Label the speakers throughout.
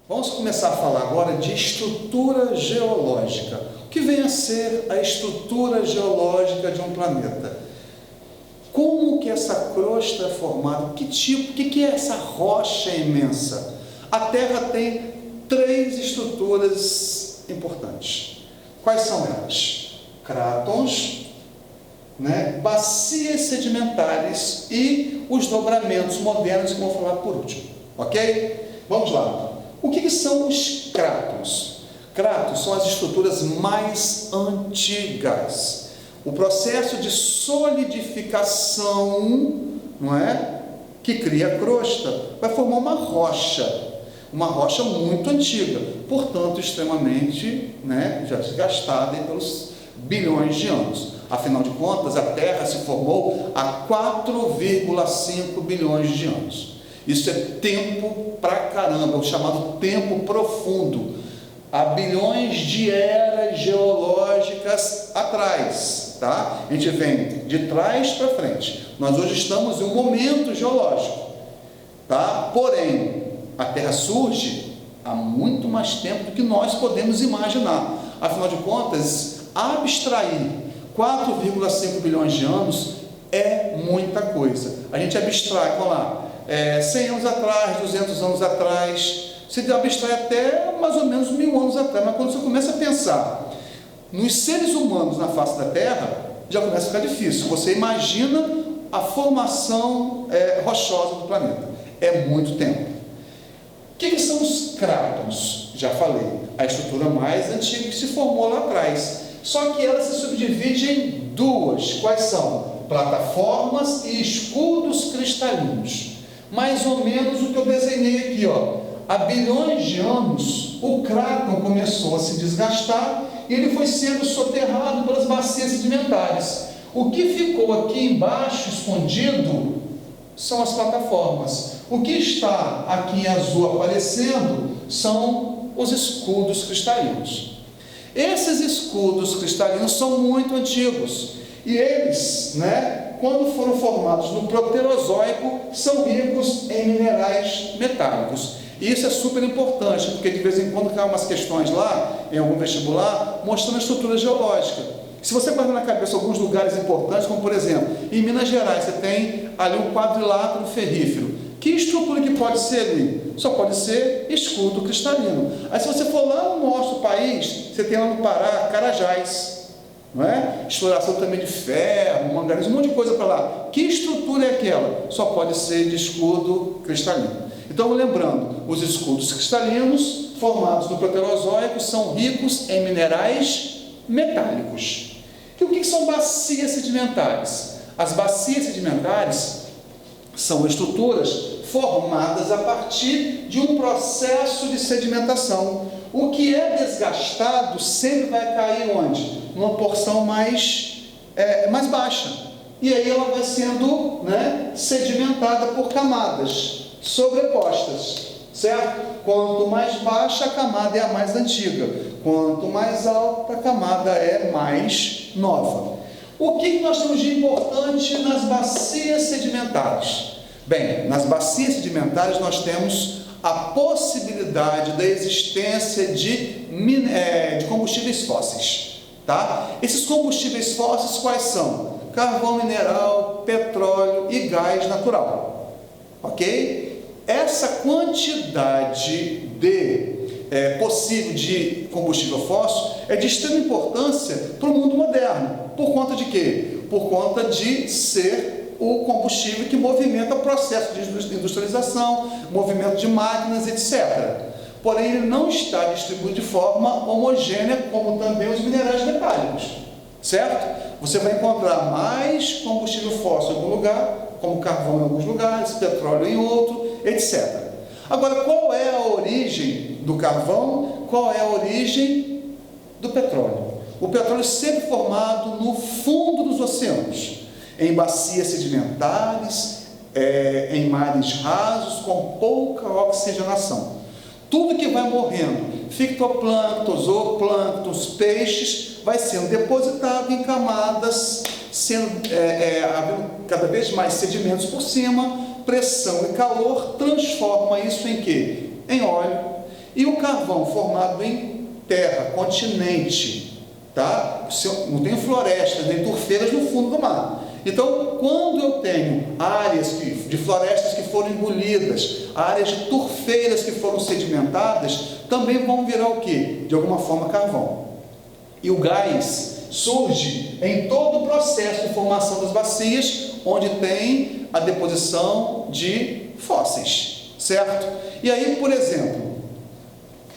Speaker 1: Vamos começar a falar agora de estrutura geológica. O que vem a ser a estrutura geológica de um planeta? Como que essa crosta é formada? Que que é essa rocha imensa? A Terra tem três estruturas importantes. Quais são elas? Crátons, bacias sedimentares e os dobramentos modernos que vou falar por último. Ok? Vamos lá. O que são os crátons? Crátons são as estruturas mais antigas. O processo de solidificação, que cria a crosta, vai formar uma rocha muito antiga, portanto extremamente já desgastada pelos bilhões de anos. Afinal de contas, a Terra se formou há 4,5 bilhões de anos. Isso é tempo pra caramba, o chamado tempo profundo. Há bilhões de eras geológicas atrás, tá? A gente vem de trás para frente. Nós hoje estamos em um momento geológico, tá? Porém, a Terra surge há muito mais tempo do que nós podemos imaginar. Afinal de contas, abstrair 4,5 bilhões de anos é muita coisa. A gente abstrai, vamos lá, 100 anos atrás, 200 anos atrás, você abstrai até mais ou menos 1000 anos atrás, mas quando você começa a pensar nos seres humanos na face da Terra, já começa a ficar difícil. Você imagina a formação rochosa do planeta. É muito tempo. O que são os crátons? Já falei, a estrutura mais antiga que se formou lá atrás. Só que ela se subdivide em duas. Quais são? Plataformas e escudos cristalinos. Mais ou menos o que eu desenhei aqui, ó. Há bilhões de anos, o cráton começou a se desgastar e ele foi sendo soterrado pelas bacias sedimentares. O que ficou aqui embaixo, escondido, são as plataformas. O que está aqui em azul aparecendo são os escudos cristalinos. Esses escudos cristalinos são muito antigos e eles, quando foram formados no Proterozoico, são ricos em minerais metálicos. E isso é super importante, porque de vez em quando caem umas questões lá, em algum vestibular, mostrando a estrutura geológica. Se você guardar na cabeça alguns lugares importantes, como por exemplo, em Minas Gerais, você tem ali um quadrilátero ferrífero. Que estrutura que pode ser ali? Só pode ser escudo cristalino. Aí se você for lá no nosso país, você tem lá no Pará, Carajás, exploração também de ferro, manganês, um monte de coisa para lá. Que estrutura é aquela? Só pode ser de escudo cristalino. Então, lembrando, os escudos cristalinos formados no Proterozoico são ricos em minerais metálicos. E o que são bacias sedimentares? As bacias sedimentares são estruturas formadas a partir de um processo de sedimentação. O que é desgastado sempre vai cair onde? Numa porção mais baixa. E aí ela vai sendo sedimentada por camadas sobrepostas, certo? Quanto mais baixa a camada é a mais antiga, quanto mais alta a camada é mais nova. O que nós temos de importante nas bacias sedimentares? Bem, nas bacias sedimentares nós temos a possibilidade da existência de combustíveis fósseis, tá? Esses combustíveis fósseis quais são? Carvão mineral, petróleo e gás natural, ok? Essa quantidade possível de combustível fóssil é de extrema importância para o mundo moderno. Por conta de quê? Por conta de ser o combustível que movimenta o processo de industrialização, movimento de máquinas, etc. Porém, ele não está distribuído de forma homogênea, como também os minerais metálicos, certo? Você vai encontrar mais combustível fóssil em algum lugar, como carvão em alguns lugares, petróleo em outro, etc. Agora, qual é a origem do carvão? Qual é a origem do petróleo? O petróleo é sempre formado no fundo dos oceanos, em bacias sedimentares, em mares rasos, com pouca oxigenação. Tudo que vai morrendo, fitoplâncton, zooplâncton, peixes, vai sendo depositado em camadas, havendo cada vez mais sedimentos por cima, pressão e calor transforma isso em quê? Em óleo. E o carvão formado em terra, continente, tá? Não tem florestas, nem turfeiras no fundo do mar. Então, quando eu tenho áreas de florestas que foram engolidas, áreas de turfeiras que foram sedimentadas, também vão virar o quê? De alguma forma, carvão. E o gás surge em todo o processo de formação das bacias, onde tem a deposição de fósseis, certo? E aí, por exemplo,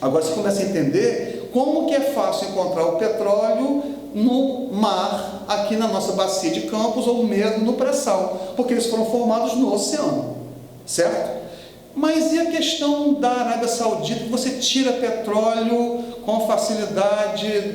Speaker 1: agora você começa a entender como que é fácil encontrar o petróleo no mar, aqui na nossa bacia de Campos, ou mesmo no pré-sal, porque eles foram formados no oceano, certo? Mas e a questão da Arábia Saudita, que você tira petróleo com facilidade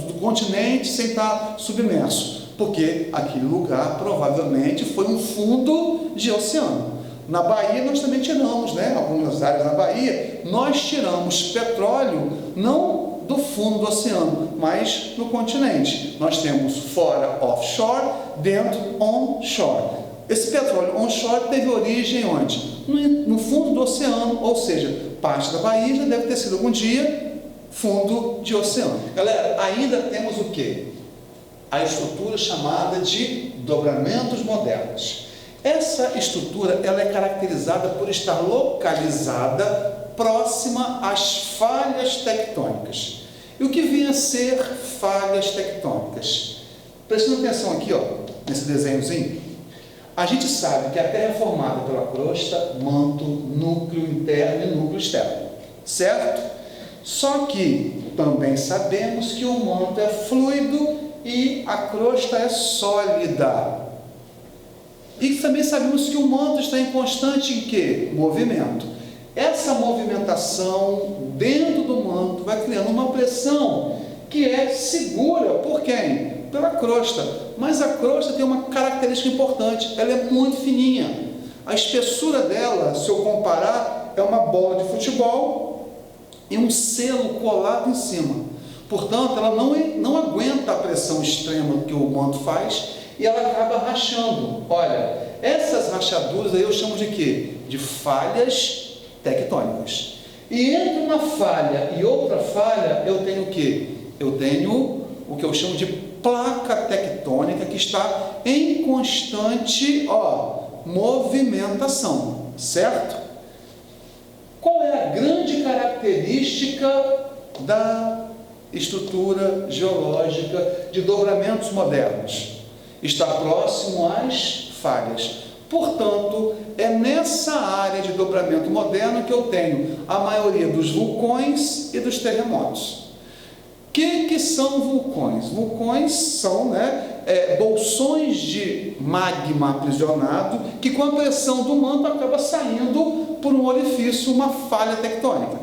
Speaker 1: do continente sem estar submerso? Porque aquele lugar provavelmente foi um fundo de oceano. Na Bahia nós também tiramos, né? Algumas áreas na Bahia, nós tiramos petróleo não do fundo do oceano, mas no continente. Nós temos fora offshore, dentro onshore. Esse petróleo onshore teve origem onde? No fundo do oceano, ou seja, parte da Bahia já deve ter sido algum dia fundo de oceano. Galera, ainda temos o quê? A estrutura chamada de dobramentos modernos. Essa estrutura ela é caracterizada por estar localizada próxima às falhas tectônicas. E o que vem a ser falhas tectônicas? Prestando atenção aqui, ó, nesse desenhozinho, a gente sabe que a Terra é formada pela crosta, manto, núcleo interno e núcleo externo, certo? Só que também sabemos que o manto é fluido e a crosta é sólida. E também sabemos que o manto está em constante em quê? Movimento. Essa movimentação dentro do manto vai criando uma pressão que é segura por quem? Pela crosta. Mas a crosta tem uma característica importante, ela é muito fininha. A espessura dela, se eu comparar, é uma bola de futebol e um selo colado em cima. Portanto, ela não aguenta a pressão extrema que o manto faz e ela acaba rachando. Olha, essas rachaduras aí eu chamo de quê? De falhas tectônicas. E entre uma falha e outra falha, eu tenho o quê? Eu tenho o que eu chamo de placa tectônica que está em constante, movimentação, certo? Qual é a grande característica da estrutura geológica de dobramentos modernos? Está próximo às falhas. Portanto, é nessa área de dobramento moderno que eu tenho a maioria dos vulcões e dos terremotos. O que são vulcões? Vulcões são bolsões de magma aprisionado que com a pressão do manto acaba saindo por um orifício, uma falha tectônica.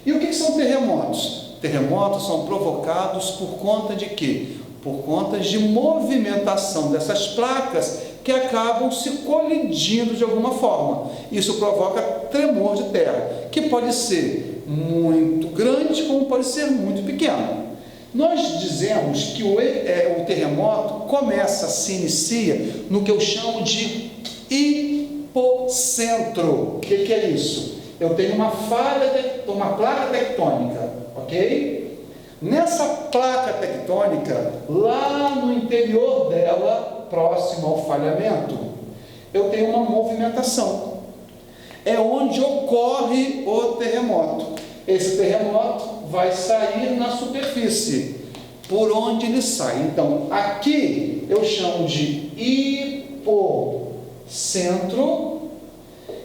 Speaker 1: E o que são terremotos? Terremotos são provocados por conta de quê? Por conta de movimentação dessas placas que acabam se colidindo de alguma forma. Isso provoca tremor de terra, que pode ser muito grande, como pode ser muito pequeno. Nós dizemos que o terremoto se inicia no que eu chamo de hipocentro. O que é isso? Eu tenho uma placa tectônica, ok? Nessa placa tectônica, lá no interior dela, próximo ao falhamento, eu tenho uma movimentação. É onde ocorre o terremoto. Esse terremoto vai sair na superfície, por onde ele sai. Então, aqui eu chamo de hipocentro,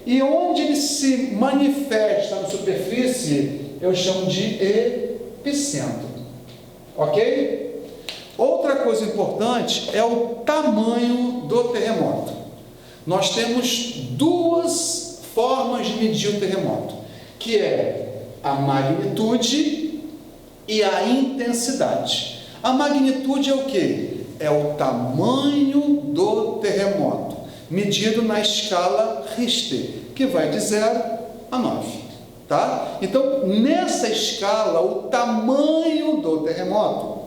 Speaker 1: e onde ele se manifesta na superfície, eu chamo de epicentro. Ok? Outra coisa importante é o tamanho do terremoto. Nós temos duas formas de medir o terremoto, que é a magnitude e a intensidade. A magnitude é o quê? É o tamanho do terremoto, medido na escala Richter, que vai de 0 a 9. Tá? Então, nessa escala, o tamanho do terremoto,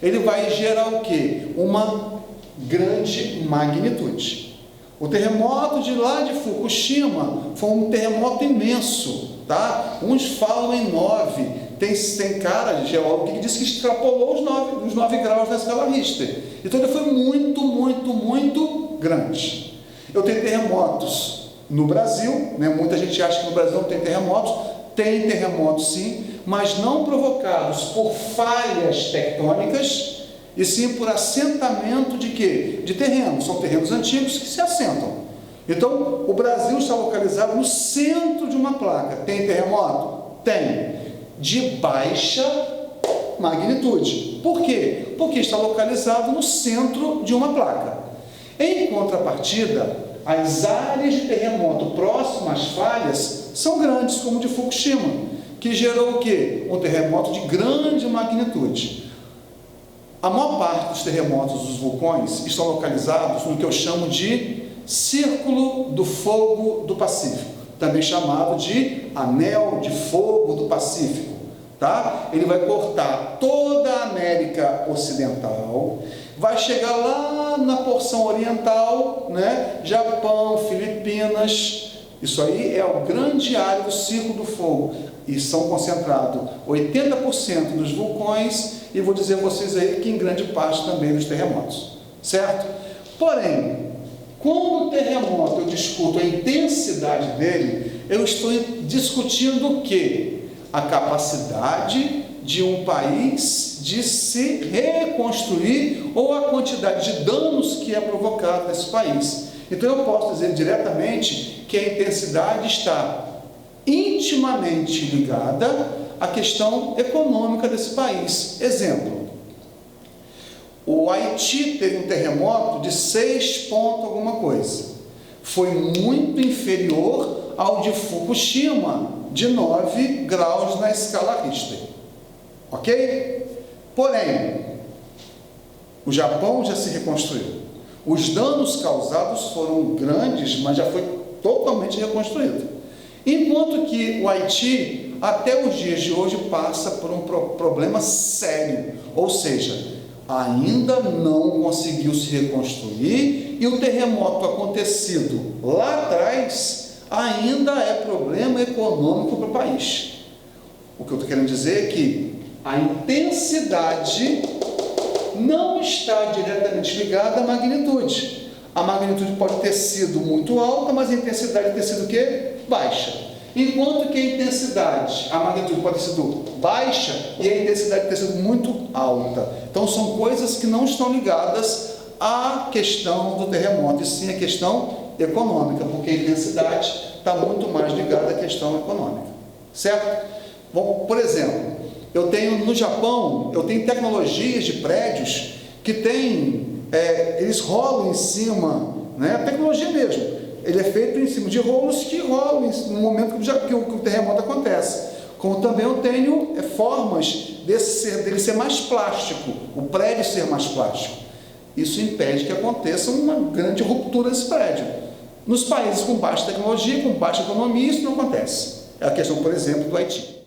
Speaker 1: ele vai gerar o quê? Uma grande magnitude. O terremoto de lá de Fukushima foi um terremoto imenso, tá? Uns falam em 9. Tem cara, geólogo, que diz que extrapolou os 9 graus na escala Richter. Então ele foi muito grande. Eu tenho terremotos no Brasil, né? Muita gente acha que no Brasil não tem terremotos. Tem terremotos sim, mas não provocados por falhas tectônicas, e sim por assentamento de quê? De terrenos. São terrenos antigos que se assentam. Então, o Brasil está localizado no centro de uma placa. Tem terremoto? Tem. De baixa magnitude. Por quê? Porque está localizado no centro de uma placa. Em contrapartida, as áreas de terremoto próximas às falhas são grandes, como o de Fukushima, que gerou o quê? Um terremoto de grande magnitude. A maior parte dos terremotos dos vulcões estão localizados no que eu chamo de Círculo do Fogo do Pacífico, também chamado de Anel de Fogo do Pacífico, tá? Ele vai cortar toda a América Ocidental, vai chegar lá na porção oriental, né? Japão, Filipinas. Isso aí é o grande área do Círculo do Fogo, e são concentrados 80% dos vulcões, e vou dizer a vocês aí que em grande parte também dos terremotos, certo? Porém, quando o terremoto eu discuto a intensidade dele, eu estou discutindo o quê? A capacidade de um país de se reconstruir ou a quantidade de danos que é provocado nesse país. Então eu posso dizer diretamente que a intensidade está intimamente ligada à questão econômica desse país. Exemplo, o Haiti teve um terremoto de 6 ponto alguma coisa. Foi muito inferior ao de Fukushima, de 9 graus na escala Richter. Ok? Porém, o Japão já se reconstruiu. Os danos causados foram grandes, mas já foi totalmente reconstruído. Enquanto que o Haiti, até os dias de hoje, passa por um problema sério, ou seja, ainda não conseguiu se reconstruir, e o terremoto acontecido lá atrás ainda é problema econômico para o país. O que eu estou querendo dizer é que a intensidade não está diretamente ligada à magnitude. A magnitude pode ter sido muito alta, mas a intensidade ter sido o quê? Baixa. Enquanto que a intensidade, a magnitude pode ter sido baixa e a intensidade ter sido muito alta. Então são coisas que não estão ligadas à questão do terremoto, e sim à questão econômica, porque a intensidade está muito mais ligada à questão econômica. Certo? Bom, por exemplo, eu tenho no Japão, eu tenho tecnologias de prédios que tem, eles rolam em cima, né? Tecnologia mesmo. Ele é feito em cima de rolos que rolam no momento que o terremoto acontece. Como também eu tenho formas dele ser mais plástico, o prédio ser mais plástico. Isso impede que aconteça uma grande ruptura desse prédio. Nos países com baixa tecnologia, com baixa economia, isso não acontece. É a questão, por exemplo, do Haiti.